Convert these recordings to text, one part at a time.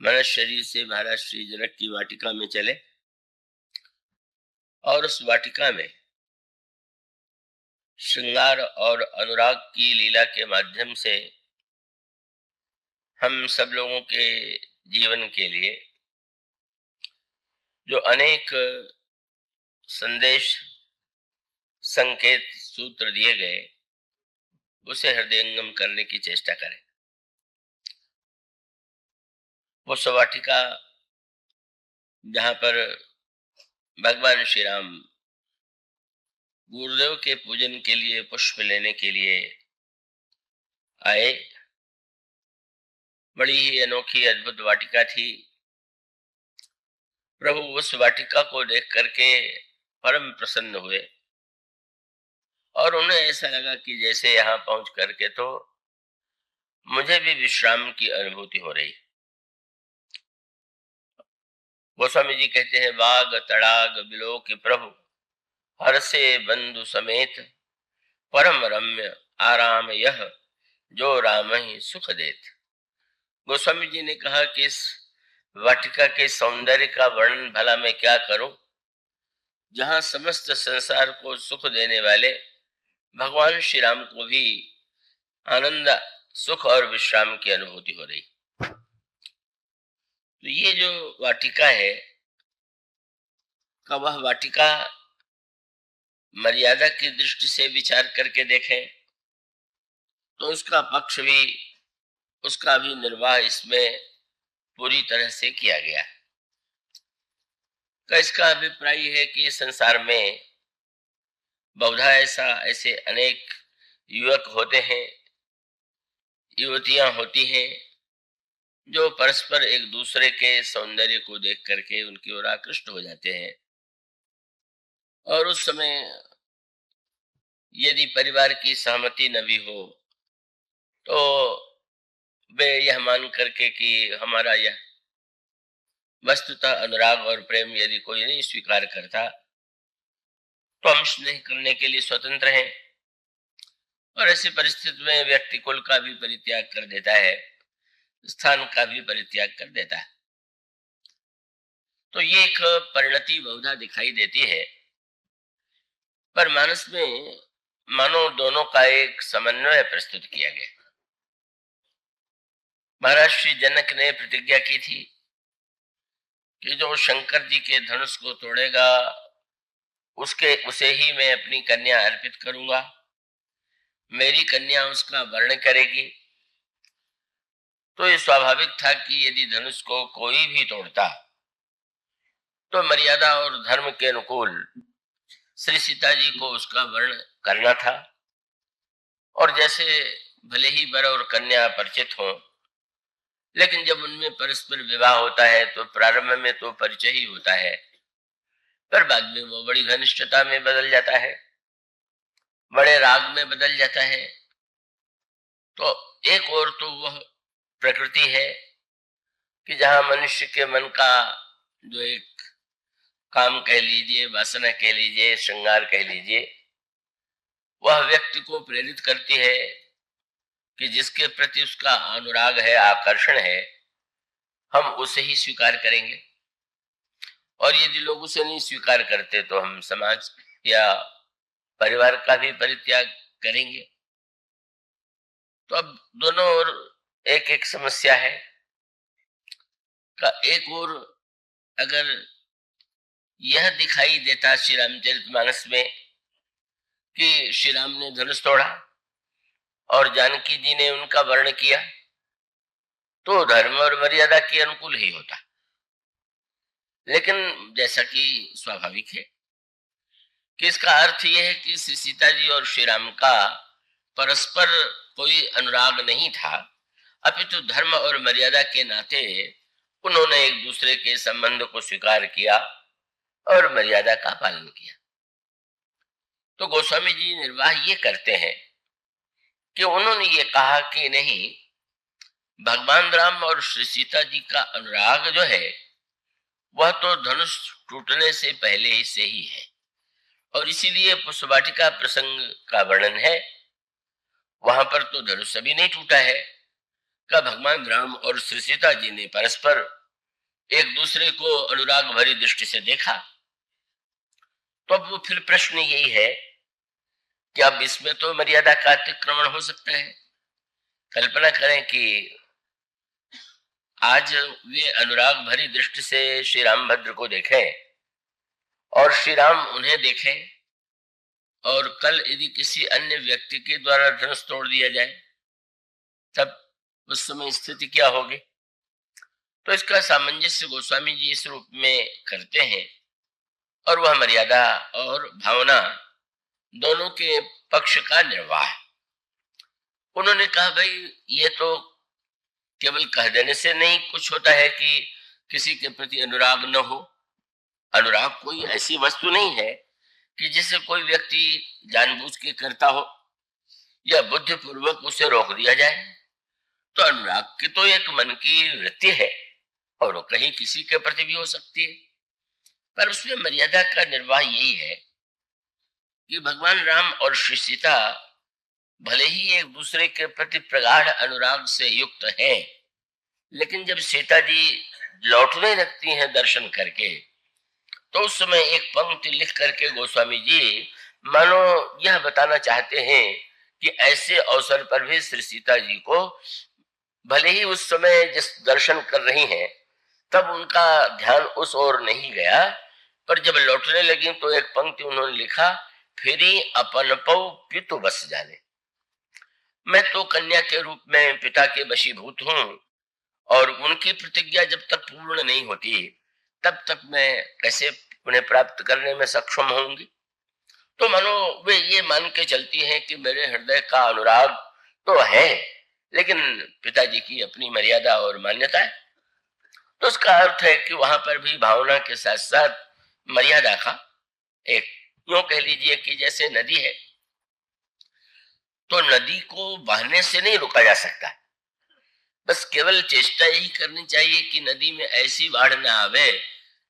मनुष्य शरीर से महाराज श्री जनक की वाटिका में चले और उस वाटिका में श्रृंगार और अनुराग की लीला के माध्यम से हम सब लोगों के जीवन के लिए जो अनेक संदेश संकेत सूत्र दिए गए उसे हृदयंगम करने की चेष्टा करें। वो वाटिका जहां पर भगवान श्री राम गुरुदेव के पूजन के लिए पुष्प लेने के लिए आए, बड़ी ही अनोखी अद्भुत वाटिका थी। प्रभु उस वाटिका को देख करके परम प्रसन्न हुए और उन्हें ऐसा लगा कि जैसे यहाँ पहुंच करके तो मुझे भी विश्राम की अनुभूति हो रही। गोस्वामी जी कहते हैं, बाग तड़ाग बिलो के प्रभु हर से बंधु समेत परम रम्य आराम यह जो राम ही सुख देत। गोस्वामी जी ने कहा कि इस वाटिका के सौंदर्य का वर्णन भला मैं क्या करूं, जहां समस्त संसार को सुख देने वाले भगवान श्री राम को भी आनंद, सुख और विश्राम की अनुभूति हो रही। तो ये जो वाटिका है का वह वाटिका मर्यादा की दृष्टि से विचार करके देखें तो उसका पक्ष भी, उसका भी निर्वाह इसमें पूरी तरह से किया गया है। इसका अभिप्राय है कि संसार में बहुधा ऐसे अनेक युवक होते हैं, युवतियां होती हैं जो परस्पर एक दूसरे के सौंदर्य को देख करके उनकी ओर आकृष्ट हो जाते हैं और उस समय यदि परिवार की सहमति न भी हो तो वे यह मान करके कि हमारा यह वस्तुतः अनुराग और प्रेम यदि कोई नहीं स्वीकार करता तो हम नहीं करने के लिए स्वतंत्र हैं। और ऐसी परिस्थिति में व्यक्ति कुल का भी परित्याग कर देता है, स्थान का भी परित्याग कर देता है। तो ये एक परिणति बहुधा दिखाई देती है, पर मानस में मानो दोनों का एक समन्वय प्रस्तुत किया गया। महाराज श्री जनक ने प्रतिज्ञा की थी कि जो शंकर जी के धनुष को तोड़ेगा उसे ही मैं अपनी कन्या अर्पित करूंगा, मेरी कन्या उसका वर्ण करेगी। तो ये स्वाभाविक था कि यदि धनुष को कोई भी तोड़ता तो मर्यादा और धर्म के अनुकूल श्री सीता जी को उसका वर्ण करना था। और जैसे भले ही वर और कन्या परिचित हों, लेकिन जब उनमें परस्पर विवाह होता है तो प्रारंभ में तो परिचय ही होता है, पर बाद में वो बड़ी घनिष्ठता में बदल जाता है, बड़े राग में बदल जाता है। तो एक और तो वह प्रकृति है कि जहां मनुष्य के मन का जो एक काम कह लीजिए, वासना कह लीजिए, श्रृंगार कह लीजिए, वह व्यक्ति को प्रेरित करती है कि जिसके प्रति उसका अनुराग है, आकर्षण है, हम उसे ही स्वीकार करेंगे। और यदि लोग उसे नहीं स्वीकार करते तो हम समाज या परिवार का भी परित्याग करेंगे। तो अब दोनों ओर एक एक समस्या है। का एक ओर अगर यह दिखाई देता श्री रामचरितमानस में कि श्री राम ने धनुष तोड़ा और जानकी जी ने उनका वर्ण किया, तो धर्म और मर्यादा के अनुकूल ही होता। लेकिन जैसा कि स्वाभाविक है कि इसका अर्थ यह है कि श्री सीता जी और श्री राम का परस्पर कोई अनुराग नहीं था, अपितु धर्म और मर्यादा के नाते उन्होंने एक दूसरे के संबंध को स्वीकार किया और मर्यादा का पालन किया। तो गोस्वामी जी निर्वाह ये करते हैं कि उन्होंने ये कहा कि नहीं, भगवान राम और श्री सीता जी का अनुराग जो है वह तो धनुष टूटने से पहले ही से ही है, और इसीलिए पुष्पवाटिका प्रसंग का वर्णन है। वहां पर तो धनुष अभी नहीं टूटा है, का भगवान राम और श्री सीता जी ने परस्पर एक दूसरे को अनुराग भरी दृष्टि से देखा। तो अब वो फिर प्रश्न यही है कि अब इसमें तो मर्यादा का अतिक्रमण हो सकता है। कल्पना करें कि आज वे अनुराग भरी दृष्टि से श्री रामभद्र को देखें और श्री राम उन्हें देखें, और कल यदि किसी अन्य व्यक्ति के द्वारा धनुष तोड़ दिया जाए, तब उस समय स्थिति क्या होगी? तो इसका सामंजस्य गोस्वामी जी इस रूप में करते हैं, और वह मर्यादा और भावना दोनों के पक्ष का निर्वाह। उन्होंने कहा, भाई ये तो केवल कह देने से नहीं कुछ होता है कि किसी के प्रति अनुराग न हो। अनुराग कोई ऐसी वस्तु नहीं है कि जिसे कोई व्यक्ति जानबूझ के करता हो या बुद्धिपूर्वक उसे रोक दिया जाए। तो अनुराग की तो एक मन की वृत्ति है, और वो कहीं किसी के प्रति भी हो सकती है, पर उसमें मर्यादा का निर्वाह यही है कि भगवान राम और श्री सीता भले ही एक दूसरे के प्रति प्रगाढ़ अनुराग से युक्त हैं, लेकिन जब सीता जी लौटने लगती हैं दर्शन करके, तो उस समय एक पंक्ति लिख करके गोस्वामी जी मानो यह बताना चाहते हैं कि ऐसे अवसर पर भी श्री सीता जी को भले ही उस समय जिस दर्शन कर रही हैं तब उनका ध्यान उस ओर नहीं गया, पर जब लौटने लगी तो एक पंक्ति उन्होंने लिखा, फिरी अपन पौ पितु बस जाने। मैं तो कन्या के रूप में पिता के वशीभूत हूं, और उनकी प्रतिज्ञा जब तक पूर्ण नहीं होती तब तक मैं कैसे उन्हें प्राप्त करने में सक्षम होंगी। तो मानो वे ये मान के चलती हैं कि मेरे हृदय का अनुराग तो है, लेकिन पिताजी की अपनी मर्यादा और मान्यता है। तो उसका अर्थ है कि वहां पर भी भावना के साथ साथ मर्यादा का एक, यूं कह लीजिए कि जैसे नदी है, तो नदी को बहने से नहीं रोका जा सकता, बस केवल चेष्टा यही करनी चाहिए कि नदी में ऐसी बाढ़ ना आवे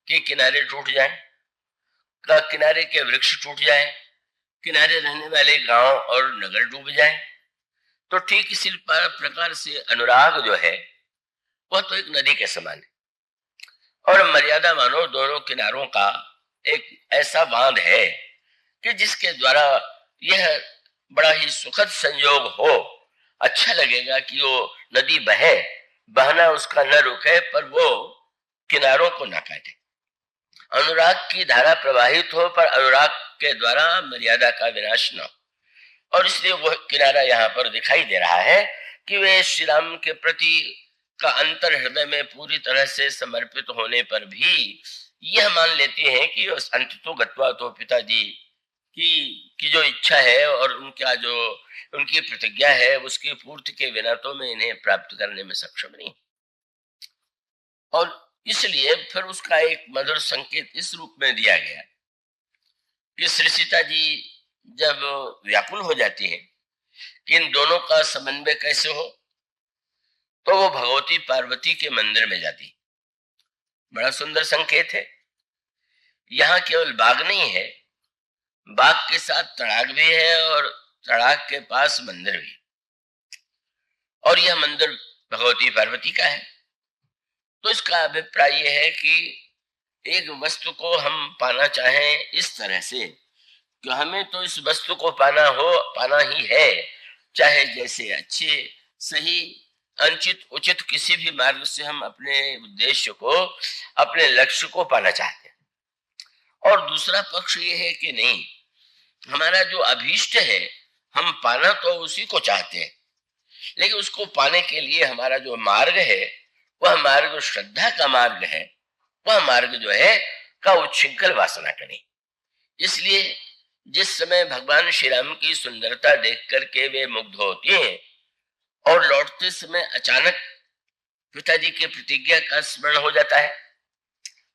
कि किनारे टूट जाए, किनारे के वृक्ष टूट जाए, किनारे रहने वाले गांव और नगर डूब जाए। तो ठीक इसी प्रकार से अनुराग जो है वह तो एक नदी के समान है, और मर्यादा मानो दोनों किनारों का एक ऐसा बांध है कि जिसके द्वारा यह बड़ा ही सुखद संयोग हो। अच्छा लगेगा कि वो नदी बहे, बहना उसका न रुके, पर वो किनारों को न काटे। अनुराग की धारा प्रवाहित हो, पर अनुराग के द्वारा मर्यादा का विनाश न हो। और इसलिए वह किनारा यहाँ पर दिखाई दे रहा है कि वे श्री राम के प्रति का अंतर हृदय में पूरी तरह से समर्पित होने पर भी यह मान लेती हैं कि अंततो गत्वा तो पिताजी की जो इच्छा है और उनका जो उनकी प्रतिज्ञा है उसकी पूर्ति के बिना तो मैं इन्हें प्राप्त करने में सक्षम नहीं। और इसलिए फिर उसका एक मधुर संकेत इस रूप में दिया गया कि श्री सीता जी जब व्याकुल हो जाती है कि इन दोनों का समन्वय कैसे हो, तो वो भगवती पार्वती के मंदिर में जाती। बड़ा सुंदर संकेत है। यहाँ केवल बाग नहीं है, बाग के साथ तड़ाग भी है, और तड़ाग के पास मंदिर भी, और यह मंदिर भगवती पार्वती का है। तो इसका अभिप्राय यह है कि एक वस्तु को हम पाना चाहें इस तरह से कि हमें तो इस वस्तु को पाना ही है, चाहे जैसे अच्छे सही अनुचित उचित किसी भी मार्ग से हम अपने उद्देश्य को, अपने लक्ष्य को पाना चाहते हैं। और दूसरा पक्ष ये है कि नहीं, हमारा जो अभीष्ट है हम पाना तो उसी को चाहते हैं, लेकिन उसको पाने के लिए हमारा जो मार्ग है वह मार्ग श्रद्धा का मार्ग है, वह मार्ग जो है का उच्छृंखल वासना करें। इसलिए जिस समय भगवान श्री राम की सुंदरता देख करके वे मुग्ध होती हैं और लौटते समय अचानक पिताजी की प्रतिज्ञा का स्मरण हो जाता है,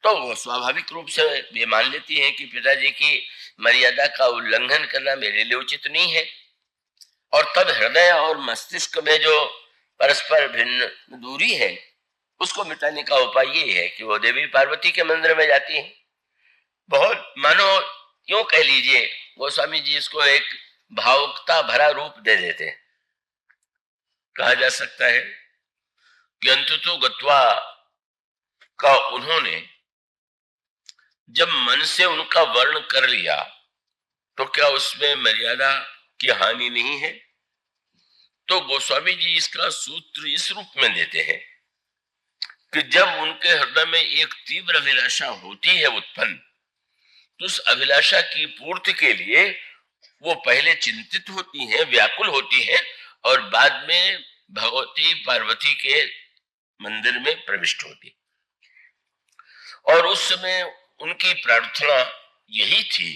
तो वो स्वाभाविक रूप से वे मान लेती हैं कि पिताजी की मर्यादा का उल्लंघन करना मेरे लिए उचित नहीं है। और तब हृदय और मस्तिष्क में जो परस्पर भिन्न दूरी है उसको मिटाने का उपाय ये है कि वो देवी पार्वती के मंदिर में जाती हैं। बहुत मानो यूं कह लीजिए, गोस्वामी जी इसको एक भावुकता भरा रूप दे देते हैं। कहा जा सकता है कि अंततो गत्वा का उन्होंने जब मन से उनका वर्ण कर लिया तो क्या उसमें मर्यादा की हानि नहीं है? तो गोस्वामी जी इसका सूत्र इस रूप में देते हैं कि जब उनके हृदय में एक तीव्र अभिलाषा होती है उत्पन्न, तो उस अभिलाषा की पूर्ति के लिए वो पहले चिंतित होती हैं, व्याकुल होती हैं, और बाद में भगवती पार्वती के मंदिर में प्रविष्ट होती। और उस समय उनकी प्रार्थना यही थी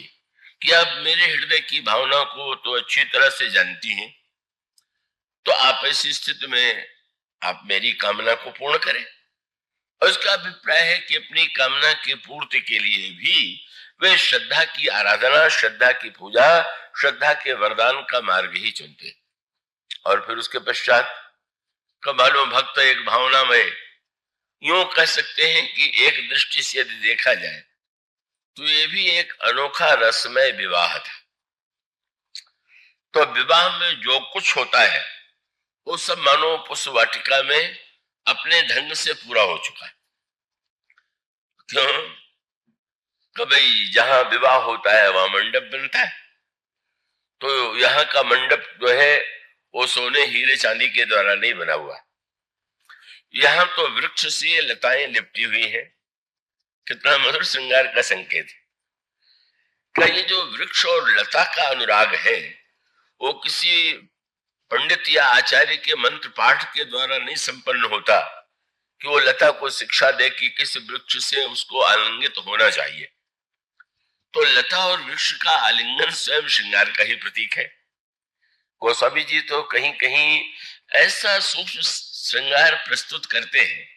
कि आप मेरे हृदय की भावना को तो अच्छी तरह से जानती हैं, तो आप ऐसी स्थिति में आप मेरी कामना को पूर्ण करें। और उसका अभिप्राय है कि अपनी कामना की पूर्ति के लिए भी वे श्रद्धा की आराधना, श्रद्धा की पूजा, श्रद्धा के वरदान का मार्ग ही चुनते। और फिर उसके पश्चात कमालो भक्त एक भावना में, यूं कह सकते हैं कि एक दृष्टि से यदि देखा जाए तो ये भी एक अनोखा रसमय विवाह था। तो विवाह में जो कुछ होता है वो सब मानो पुष्प वाटिका में अपने ढंग से पूरा हो चुका है। क्यों? कभी जहां विवाह होता है वहां मंडप बनता है, तो यहाँ का मंडप जो है वो सोने हीरे चांदी के द्वारा नहीं बना हुआ। यहाँ तो वृक्ष से लताएं लिपटी हुई है। कितना मधुर श्रृंगार का संकेत है। क्या ये जो वृक्ष और लता का अनुराग है वो किसी पंडित या आचार्य के मंत्र पाठ के द्वारा नहीं संपन्न होता कि वो लता को शिक्षा दे कि किस वृक्ष से उसको आलिंगित होना चाहिए। तो लता और वृक्ष का आलिंगन स्वयं श्रृंगार का ही प्रतीक है। गोस्वामी जी तो कहीं कहीं ऐसा सूक्ष्म श्रृंगार प्रस्तुत करते हैं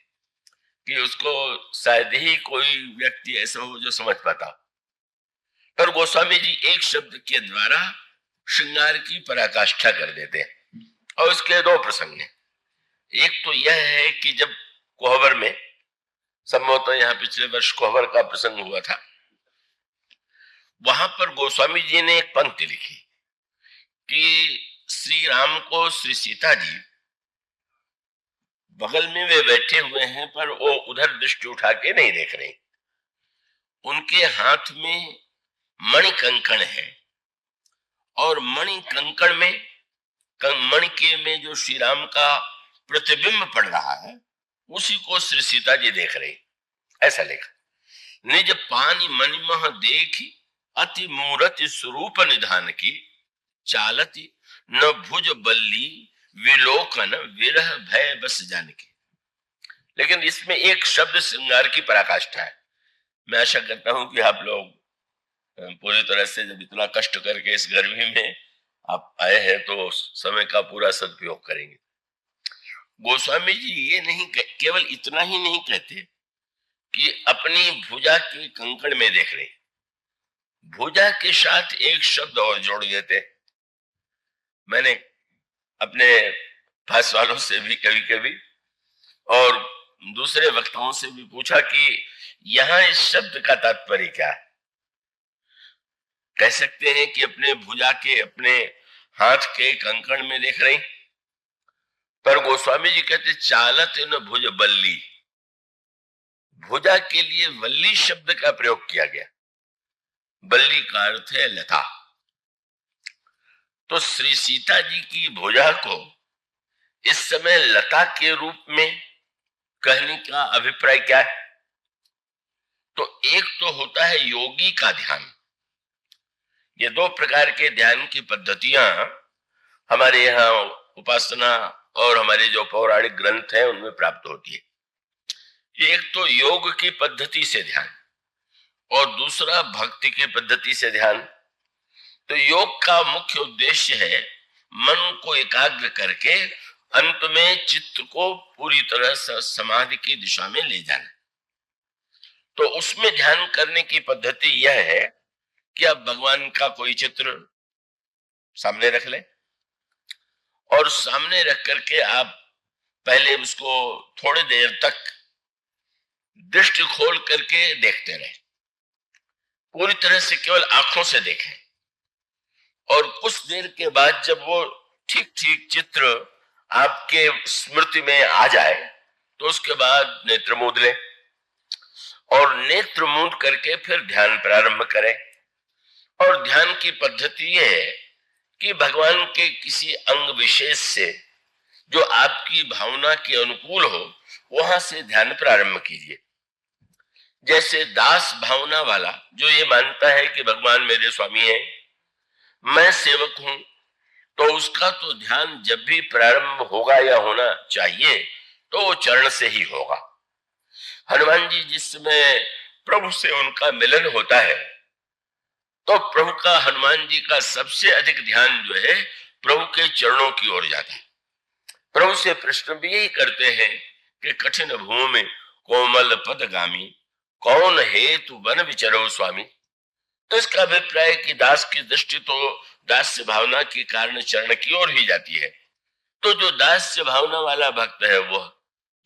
कि उसको शायद ही कोई व्यक्ति ऐसा हो जो समझ पाता। पर गोस्वामी जी एक शब्द के द्वारा श्रृंगार की पराकाष्ठा कर देते हैं। और उसके दो प्रसंग हैं। एक तो यह है कि जब कोहबर में, संभवतः यहाँ पिछले वर्ष कोहबर का प्रसंग हुआ था, वहां पर गोस्वामी जी ने एक पंक्ति लिखी कि श्री राम को श्री सीता जी बगल में वे बैठे हुए हैं पर वो उधर दृष्टि उठा के नहीं देख रहे। उनके हाथ में मणि कंकण है और मणि कंकण में मणि के में जो श्री राम का प्रतिबिंब पड़ रहा है उसी को श्री सीता जी देख रहे। ऐसा लिखा, निज पानी मणिमह देखी अति मूर्ति स्वरूप निधान की, चालती न भुज बल्ली विलोकन विरह भय बस जान की। लेकिन इसमें एक शब्द श्रृंगार की पराकाष्ठा है। मैं आशा करता हूं कि आप लोग पूरी तरह से जब इतना कष्ट करके इस गर्मी में आप आए हैं तो समय का पूरा सदुपयोग करेंगे। गोस्वामी जी ये नहीं केवल इतना ही नहीं कहते कि अपनी भुजा के कंकण में देख रहे, भुजा के साथ एक शब्द और जोड़ देते। मैंने अपने पास वालों से भी कभी कभी और दूसरे वक्ताओं से भी पूछा कि यहां इस शब्द का तात्पर्य क्या है। कह सकते हैं कि अपने भुजा के, अपने हाथ के कंकण में देख रही, पर गोस्वामी जी कहते चालत न भुज बल्ली, भुजा के लिए वल्ली शब्द का प्रयोग किया गया। बल्ली का अर्थ है लता। तो श्री सीता जी की भुजा को इस समय लता के रूप में कहने का अभिप्राय क्या है? तो एक तो होता है योगी का ध्यान। ये दो प्रकार के ध्यान की पद्धतियां हमारे यहाँ उपासना और हमारे जो पौराणिक ग्रंथ हैं उनमें प्राप्त होती है। एक तो योग की पद्धति से ध्यान और दूसरा भक्ति की पद्धति से ध्यान। तो योग का मुख्य उद्देश्य है मन को एकाग्र करके अंत में चित्त को पूरी तरह से समाधि की दिशा में ले जाना। तो उसमें ध्यान करने की पद्धति यह है कि आप भगवान का कोई चित्र सामने रख लें और सामने रख करके आप पहले उसको थोड़ी देर तक दृष्टि खोल करके देखते रहे, पूरी तरह से केवल आंखों से देखें। और कुछ देर के बाद जब वो ठीक ठीक चित्र आपके स्मृति में आ जाए तो उसके बाद नेत्र मूंद ले और नेत्र मूंद करके फिर ध्यान प्रारंभ करें। और ध्यान की पद्धति यह है कि भगवान के किसी अंग विशेष से जो आपकी भावना के अनुकूल हो वहां से ध्यान प्रारंभ कीजिए। जैसे दास भावना वाला जो ये मानता है कि भगवान मेरे स्वामी हैं, मैं सेवक हूं, तो उसका तो ध्यान जब भी प्रारंभ होगा या होना चाहिए तो वो चरण से ही होगा। हनुमान जी जिस समय प्रभु से उनका मिलन होता है तो प्रभु का, हनुमान जी का सबसे अधिक ध्यान जो है प्रभु के चरणों की ओर जाता है। प्रभु से प्रश्न भी यही करते हैं कि कठिन भूमि कोमल पदगामी कौन है तू वन विचरो स्वामी। तो इसका अभिप्राय कि दास की दृष्टि तो दास्य भावना के कारण चरण की ओर ही जाती है। तो जो दास्य भावना वाला भक्त है वह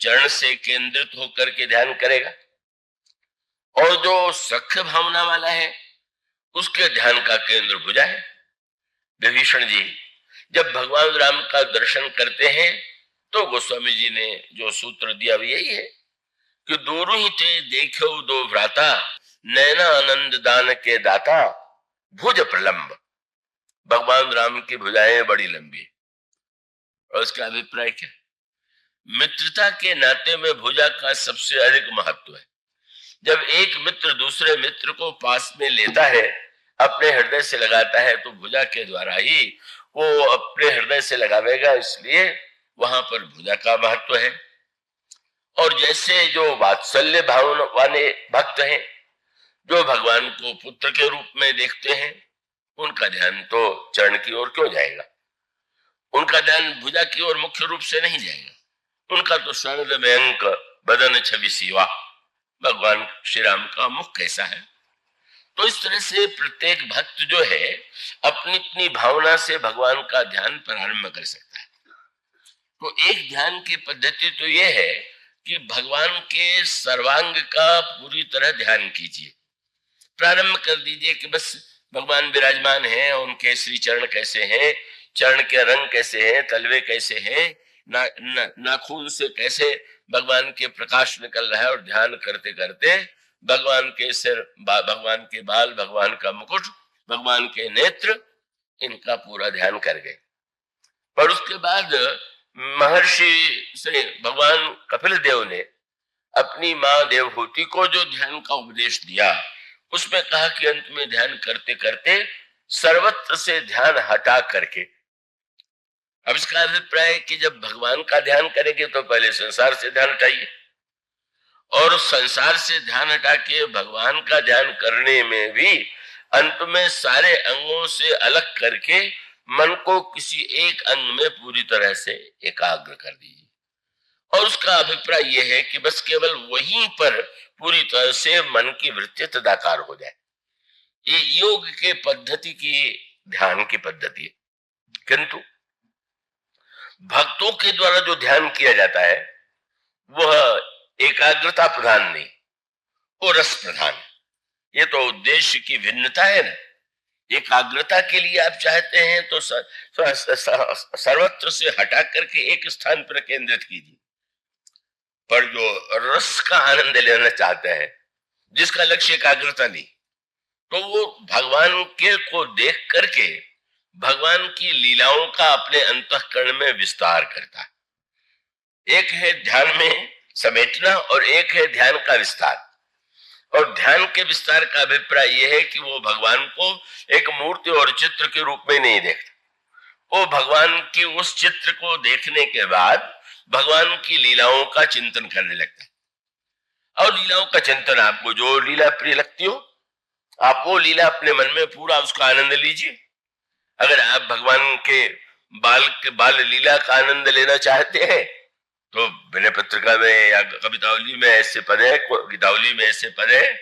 चरण से केंद्रित होकर के ध्यान करेगा, और जो सख्य भावना वाला है उसके ध्यान का केंद्र भुजा है। विभीषण जी जब भगवान राम का दर्शन करते हैं तो गोस्वामी जी ने जो सूत्र दिया वो यही है कि दूर ही ते देखो दो भ्राता नैना आनंद दान के दाता भुज प्रलंब। भगवान राम की भुजाएं बड़ी लंबी, और उसका अभिप्राय क्या? मित्रता के नाते में भुजा का सबसे अधिक महत्व है। जब एक मित्र दूसरे मित्र को पास में लेता है, अपने हृदय से लगाता है, तो भुजा के द्वारा ही वो अपने हृदय से लगावेगा, इसलिए वहां पर भुजा का महत्व है। और जैसे जो वात्सल्य भावना वाले भक्त हैं, जो भगवान को पुत्र के रूप में देखते हैं, उनका ध्यान तो चरण की ओर क्यों जाएगा? उनका ध्यान भुजा की ओर मुख्य रूप से नहीं जाएगा। उनका तो सरल में अंक बदन छवि सीवा, भगवान श्री राम का मुख कैसा है। तो इस तरह से प्रत्येक भक्त जो है अपनी अपनी भावना से भगवान का ध्यान प्रारंभ कर सकता है। तो एक ध्यान की पद्धति तो यह है कि भगवान के सर्वांग का पूरी तरह ध्यान कीजिए। प्रारंभ कर दीजिए कि बस भगवान विराजमान हैं, उनके श्री चरण कैसे हैं, चरण के रंग कैसे हैं, तलवे कैसे हैं, नाखून से कैसे भगवान के प्रकाश निकल रहा है, और ध्यान करते करते भगवान के सिर, भगवान के बाल, भगवान का मुकुट, भगवान के नेत्र, इनका पूरा ध्यान कर गए। पर उसके बाद महर्षि से भगवान कपिल देव ने अपनी मां देवहूति को जो ध्यान का उपदेश दिया, उसमें कहा कि अंत में ध्यान करते करते सर्वत्र से ध्यान हटा करके, अब इसका अभिप्राय कि जब भगवान का ध्यान करेंगे तो पहले संसार से ध्यान हटाइए, और संसार से ध्यान हटा के भगवान का ध्यान करने में भी अंत में सारे अंगों से अलग करके मन को किसी एक अंग में पूरी तरह से एकाग्र कर दीजिए। और उसका अभिप्राय यह है कि बस केवल वहीं पर पूरी तरह से मन की वृत्ति तदाकार हो जाए। ये योग के पद्धति की, ध्यान की पद्धति है। किंतु भक्तों के द्वारा जो ध्यान किया जाता है वह एकाग्रता प्रधान नहीं, वो रस प्रधान। ये तो उद्देश्य की भिन्नता है ना। एकाग्रता के लिए आप चाहते हैं तो सर्वत्र से हटा करके एक स्थान पर केंद्रित कीजिए, पर जो रस का आनंद लेना चाहते हैं, जिसका लक्ष्य एकाग्रता नहीं, तो वो भगवान के को देख करके भगवान की लीलाओं का अपने अंतःकरण में विस्तार करता है। एक है ध्यान में समेटना और एक है ध्यान का विस्तार। और ध्यान के विस्तार का अभिप्राय यह है कि वो भगवान को एक मूर्ति और चित्र के रूप में नहीं देखता, वो भगवान की उस चित्र को देखने के बाद भगवान की लीलाओं का चिंतन करने लगता है। और लीलाओं का चिंतन, आपको जो लीला प्रिय लगती हो, आप वो लीला अपने मन में पूरा उसका आनंद लीजिए। अगर आप भगवान के बाल लीला का आनंद लेना चाहते हैं तो विनय पत्रिका में या कवितावली में ऐसे पद है, गीतावली में ऐसे पद है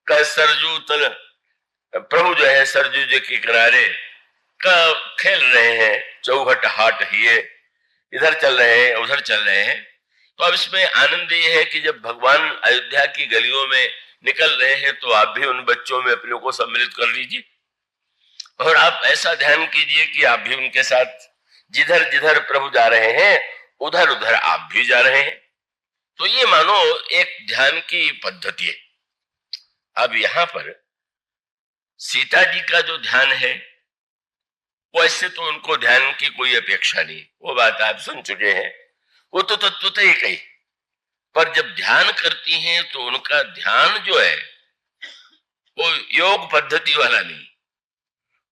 का सरजू तल, प्रभु जो है सरजू जी के किनारे का खेल रहे हैं, चौहट हाट हिए, इधर चल रहे हैं उधर चल रहे हैं। तो अब इसमें आनंद ये है कि जब भगवान अयोध्या की गलियों में निकल रहे हैं तो आप भी उन बच्चों में अपने को सम्मिलित कर लीजिए, और आप ऐसा ध्यान कीजिए कि आप भी उनके साथ, जिधर जिधर प्रभु जा रहे हैं उधर उधर आप भी जा रहे हैं। तो ये मानो एक ध्यान की पद्धति है। अब यहां पर सीता जी का जो ध्यान है, वैसे तो उनको ध्यान की कोई अपेक्षा नहीं, वो बात आप सुन चुके हैं, वो तो तत्वतः ही कही। पर जब ध्यान करती हैं तो उनका ध्यान जो है वो योग पद्धति वाला नहीं,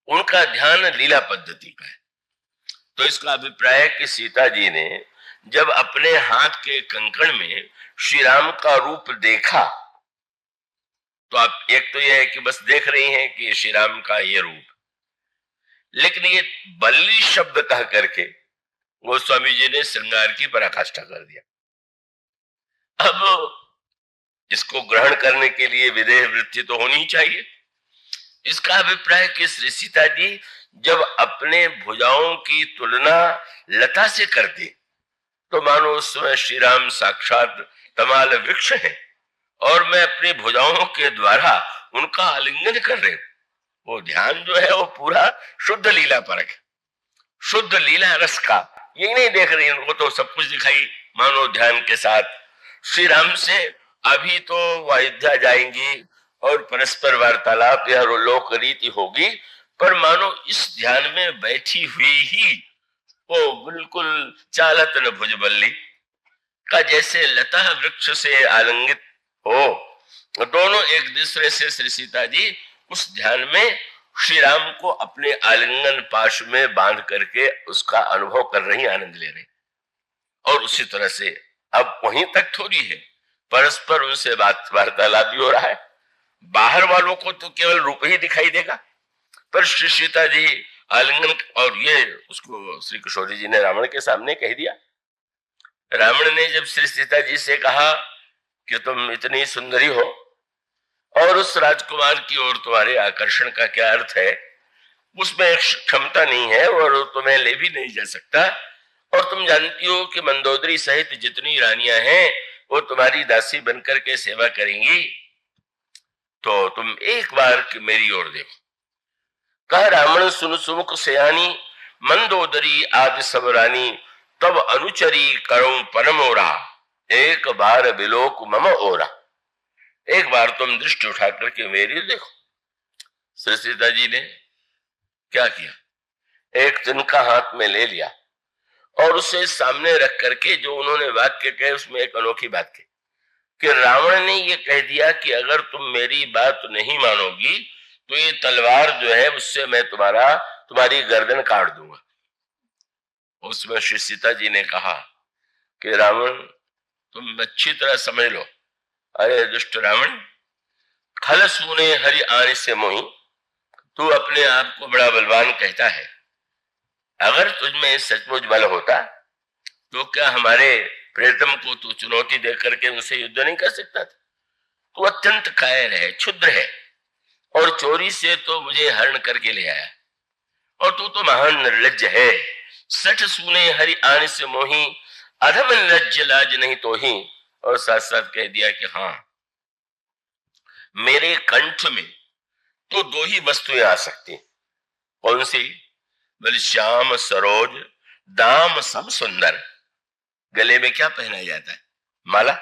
उनका ध्यान लीला पद्धति का है। तो इसका अभिप्राय है कि सीता जी ने जब अपने हाथ के कंकण में श्री राम का रूप देखा, तो आप एक तो यह है कि बस देख रही हैं कि श्री राम का ये रूप, लेकिन ये बल्ली शब्द कह करके गोस्वामी जी ने श्रृंगार की पराकाष्ठा कर दिया। अब इसको ग्रहण करने के लिए विदेह वृत्ति तो होनी चाहिए। इसका अभिप्राय कि श्री सीता जी जब अपने भुजाओं की तुलना लता से करती, तो मानो उस समय श्री राम साक्षात तमाल वृक्ष है और मैं अपनी भुजाओं के द्वारा उनका आलिंगन कर रहे हूं। वो ध्यान जो है वो पूरा शुद्ध लीला परक है, शुद्ध लीला रस का। ये नहीं देख रही, उनको तो सब कुछ दिखाई मानो ध्यान के साथ। श्री राम से अभी तो वो अयोध्या जाएंगी और परस्पर वार्तालाप या लोक रीति होगी, पर मानो इस ध्यान में बैठी हुई ही वो बिल्कुल चालत न भुजबल्ली का जैसे लता वृक्ष से आलिंगित हो, दोनों एक दूसरे से श्री सीता जी उस ध्यान में श्री राम को अपने आलिंगन पाश में बांध करके उसका अनुभव कर रही, आनंद ले रही। और उसी तरह से अब वहीं तक थोड़ी है, परस्पर उनसे बात वार्तालाप भी हो रहा है। बाहर वालों को तो केवल रूप ही दिखाई देगा, पर श्री सीता जी आलिंगन, और ये उसको श्री किशोरी जी ने रावण के सामने कह दिया। रावण ने जब श्री सीता जी से कहा कि तुम इतनी सुंदरी हो और उस राजकुमार की ओर तुम्हारे आकर्षण का क्या अर्थ है, उसमें क्षमता नहीं है और तुम्हें ले भी नहीं जा सकता, और तुम जानती हो कि मंदोदरी सहित जितनी रानियां हैं वो तुम्हारी दासी बनकर के सेवा करेंगी, तो तुम एक बार कि मेरी ओर देखो। कह रावण सुन सुमुख सयानी, मंदोदरी आदि सब रानी, तब अनुचरी करो परमोरा, एक बार बिलोक मम ओरा। एक बार तुम दृष्टि उठा करके मेरी देखो। श्री सीता जी ने क्या किया, एक तिनका हाथ में ले लिया और उसे सामने रख करके जो उन्होंने वाक्य कहे उसमें एक अनोखी बात कही कि रावण ने ये कह दिया कि अगर तुम मेरी बात नहीं मानोगी तो ये तलवार जो है उससे मैं तुम्हारी गर्दन काट दूंगा। उसमें श्री सीता जी ने कहा कि रावण तुम अच्छी तरह समझ लो, अरे दुष्ट रावण, खल सूने हरि आने से मोही, तू अपने आप को बड़ा बलवान कहता है। अगर तुझमें सचमुच बल होता तो क्या हमारे प्रियतम को तू चुनौती देकर के उनसे युद्ध नहीं कर सकता था? तू अत्यंत कायर है, क्षुद्र है, और चोरी से तो मुझे हरण करके ले आया, और तू तो महान निर्लज्ज है। सठ सूने हरि आने से मोही, अधम निर्लज्ज लाज नहीं तो ही। और साथ साथ कह दिया कि हाँ, मेरे कंठ में तो दो ही वस्तुएं आ सकती, कौन सी? बोले श्याम सरोज दाम सब सुंदर। गले में क्या पहना जाता है? माला।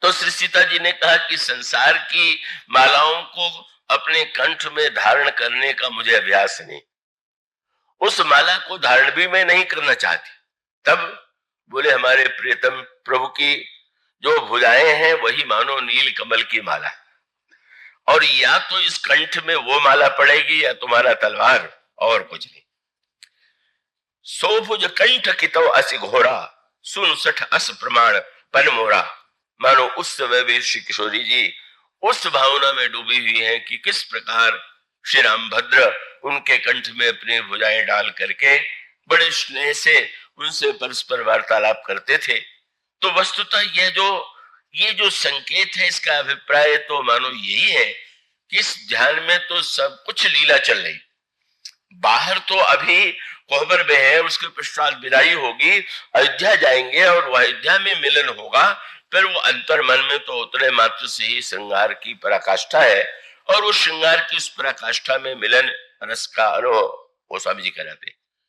तो श्री सीता जी ने कहा कि संसार की मालाओं को अपने कंठ में धारण करने का मुझे अभ्यास नहीं, उस माला को धारण भी मैं नहीं करना चाहती। तब बोले हमारे प्रियतम प्रभु की जो भुजाएं हैं वही मानो नील कमल की माला, और या तो इस कंठ में वो माला पड़ेगी या तुम्हारा तलवार, और कुछ नहीं। सोभुज कंठ कितो असि घोरा, सुन सठ अस प्रमाण पन मोरा। मानो उस समय भी श्री किशोरी जी उस भावना में डूबी हुई है कि किस प्रकार श्री रामभद्र उनके कंठ में अपनी भुजाएं डाल करके बड़े स्नेह से उनसे परस्पर वार्तालाप करते थे। तो वस्तुतः ये जो संकेत है, इसका अभिप्राय तो मानो यही है कि इस ध्यान में तो सब कुछ लीला चल रही। बाहर तो अभी कोहबर में है, उसके पश्चात विदाई होगी, अयोध्या जाएंगे और वह अयोध्या में मिलन होगा, फिर वो अंतर मन में तो उतने मात्र से ही श्रृंगार की पराकाष्ठा है, और उस श्रृंगार की उस पराकाष्ठा में मिलन रस का अनुभव वो स्वामी जी कराते।